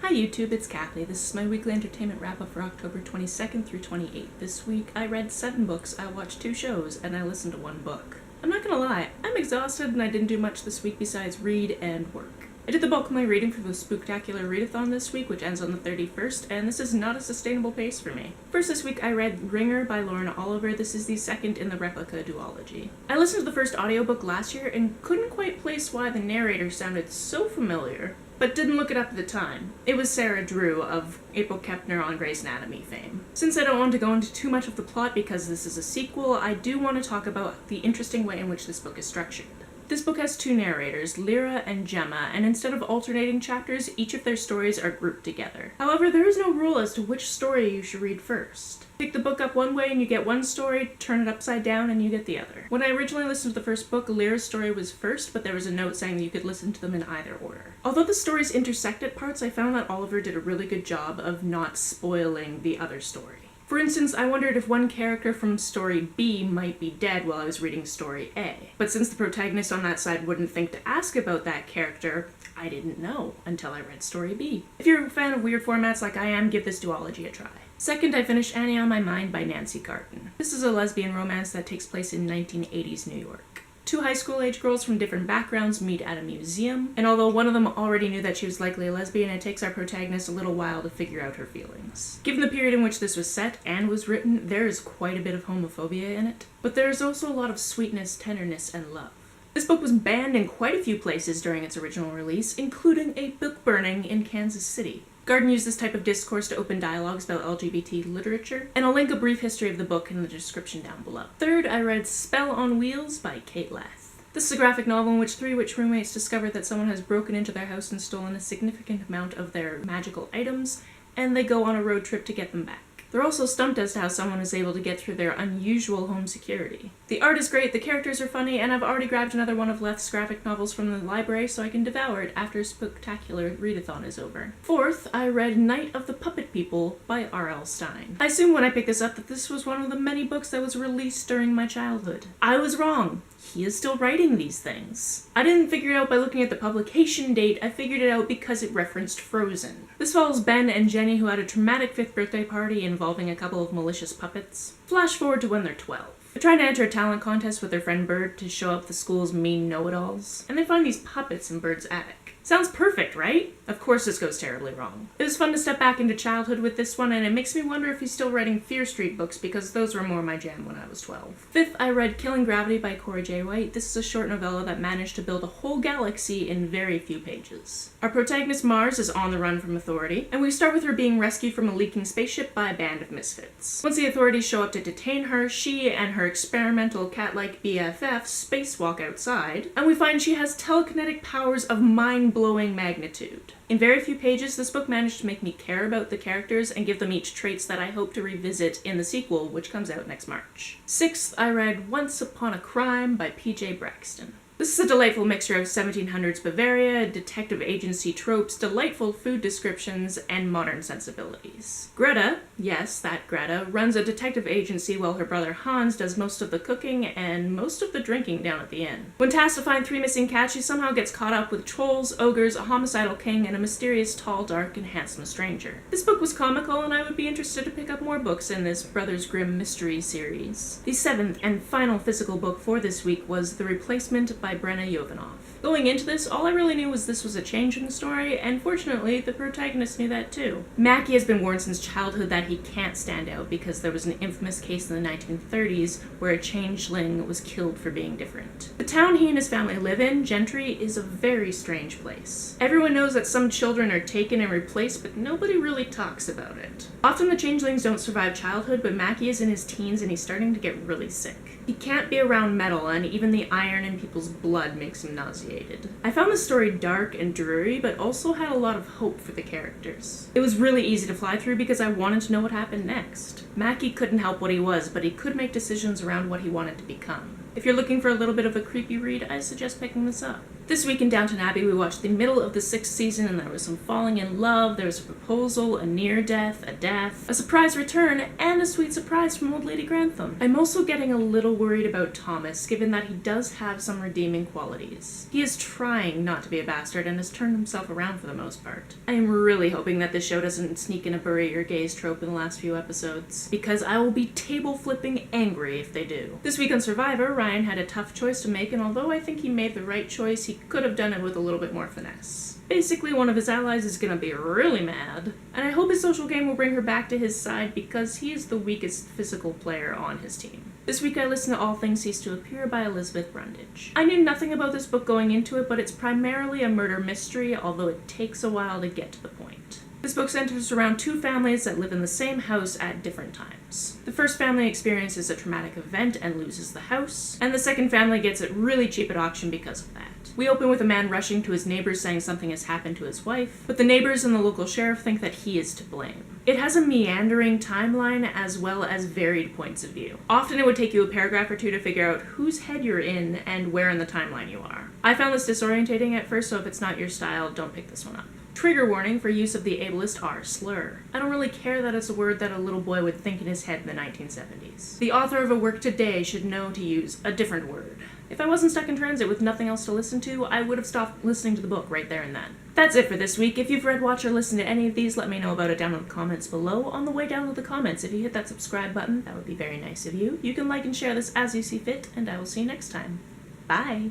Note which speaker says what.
Speaker 1: Hi YouTube, it's Kathy. This is my weekly entertainment wrap-up for October 22nd through 28th. This week I read 7 books, I watched 2 shows, and I listened to 1 book. I'm not gonna lie, I'm exhausted and I didn't do much this week besides read and work. I did the bulk of my reading for the Sbooktacular readathon this week, which ends on the 31st, and this is not a sustainable pace for me. First this week I read Ringer by Lauren Oliver. This is the second in the replica duology. I listened to the first audiobook last year and couldn't quite place why the narrator sounded so familiar, but didn't look it up at the time. It was Sarah Drew of April Kepner on Grey's Anatomy fame. Since I don't want to go into too much of the plot because this is a sequel, I do want to talk about the interesting way in which this book is structured. This book has 2 narrators, Lyra and Gemma, and instead of alternating chapters, each of their stories are grouped together. However, there is no rule as to which story you should read first. Pick the book up one way and you get one story, turn it upside down and you get the other. When I originally listened to the first book, Lyra's story was first, but there was a note saying that you could listen to them in either order. Although the stories intersect at parts, I found that Oliver did a really good job of not spoiling the other story. For instance, I wondered if one character from story B might be dead while I was reading story A. But since the protagonist on that side wouldn't think to ask about that character, I didn't know until I read story B. If you're a fan of weird formats like I am, give this duology a try. Second, I finished Annie on My Mind by Nancy Garton. This is a lesbian romance that takes place in 1980s New York. 2 high school age girls from different backgrounds meet at a museum, and although one of them already knew that she was likely a lesbian, it takes our protagonist a little while to figure out her feelings. Given the period in which this was set and was written, there is quite a bit of homophobia in it, but there is also a lot of sweetness, tenderness, and love. This book was banned in quite a few places during its original release, including a book burning in Kansas City. Garden used this type of discourse to open dialogues about LGBT literature, and I'll link a brief history of the book in the description down below. Third, I read Spell on Wheels by Kate Leth. This is a graphic novel in which 3 witch roommates discover that someone has broken into their house and stolen a significant amount of their magical items, and they go on a road trip to get them back. They're also stumped as to how someone is able to get through their unusual home security. The art is great, the characters are funny, and I've already grabbed another one of Leth's graphic novels from the library so I can devour it after Sbooktacular readathon is over. Fourth, I read Night of the Puppet People by R.L. Stine. I assumed when I picked this up that this was one of the many books that was released during my childhood. I was wrong. He is still writing these things. I didn't figure it out by looking at the publication date, I figured it out because it referenced Frozen. This follows Ben and Jenny, who had a traumatic 5th birthday party involving a couple of malicious puppets. Flash forward to when they're 12. They're trying to enter a talent contest with their friend Bird to show up the school's mean know-it-alls, and they find these puppets in Bird's attic. Sounds perfect, right? Of course this goes terribly wrong. It was fun to step back into childhood with this one, and it makes me wonder if he's still writing Fear Street books because those were more my jam when I was 12. Fifth, I read Killing Gravity by Cora J. White. This is a short novella that managed to build a whole galaxy in very few pages. Our protagonist Mars is on the run from authority, and we start with her being rescued from a leaking spaceship by a band of misfits. Once the authorities show up to detain her, she and her experimental cat-like BFF spacewalk outside, and we find she has telekinetic powers of mind-blowing magnitude. In very few pages, this book managed to make me care about the characters and give them each traits that I hope to revisit in the sequel, which comes out next March. Sixth, I read Once Upon a Crime by P.J. Braxton. This is a delightful mixture of 1700s Bavaria, detective agency tropes, delightful food descriptions, and modern sensibilities. Greta, yes, that Greta, runs a detective agency while her brother Hans does most of the cooking and most of the drinking down at the inn. When tasked to find 3 missing cats, she somehow gets caught up with trolls, ogres, a homicidal king, and a mysterious, tall, dark, and handsome stranger. This book was comical, and I would be interested to pick up more books in this Brothers Grimm mystery series. The 7th and final physical book for this week was The Replacement by Brenna Jovanov. Going into this, all I really knew was this was a change in the story, and fortunately, the protagonist knew that too. Mackie has been warned since childhood that he can't stand out because there was an infamous case in the 1930s where a changeling was killed for being different. The town he and his family live in, Gentry, is a very strange place. Everyone knows that some children are taken and replaced, but nobody really talks about it. Often the changelings don't survive childhood, but Mackie is in his teens and he's starting to get really sick. He can't be around metal, and even the iron in people's blood makes him nauseated. I found the story dark and dreary, but also had a lot of hope for the characters. It was really easy to fly through because I wanted to know what happened next. Mackie couldn't help what he was, but he could make decisions around what he wanted to become. If you're looking for a little bit of a creepy read, I suggest picking this up. This week in Downton Abbey, we watched the middle of the 6th season, and there was some falling in love, there was a proposal, a near-death, a death, a surprise return, and a sweet surprise from old Lady Grantham. I'm also getting a little worried about Thomas, given that he does have some redeeming qualities. He is trying not to be a bastard and has turned himself around for the most part. I am really hoping that this show doesn't sneak in a bury your gays trope in the last few episodes, because I will be table-flipping angry if they do. This week on Survivor, Ryan had a tough choice to make, and although I think he made the right choice, he could have done it with a little bit more finesse. Basically, one of his allies is gonna be really mad, and I hope his social game will bring her back to his side because he is the weakest physical player on his team. This week I listened to All Things Cease to Appear by Elizabeth Brundage. I knew nothing about this book going into it, but it's primarily a murder mystery, although it takes a while to get to the point. This book centers around two families that live in the same house at different times. The first family experiences a traumatic event and loses the house, and the second family gets it really cheap at auction because of that. We open with a man rushing to his neighbors saying something has happened to his wife, but the neighbors and the local sheriff think that he is to blame. It has a meandering timeline as well as varied points of view. Often it would take you a paragraph or two to figure out whose head you're in and where in the timeline you are. I found this disorientating at first, so if it's not your style, don't pick this one up. Trigger warning for use of the ableist R slur. I don't really care that it's a word that a little boy would think in his head in the 1970s. The author of a work today should know to use a different word. If I wasn't stuck in transit with nothing else to listen to, I would have stopped listening to the book right there and then. That's it for this week. If you've read, watched, or listened to any of these, let me know about it down in the comments below. On the way down to the comments, if you hit that subscribe button, that would be very nice of you. You can like and share this as you see fit, and I will see you next time. Bye!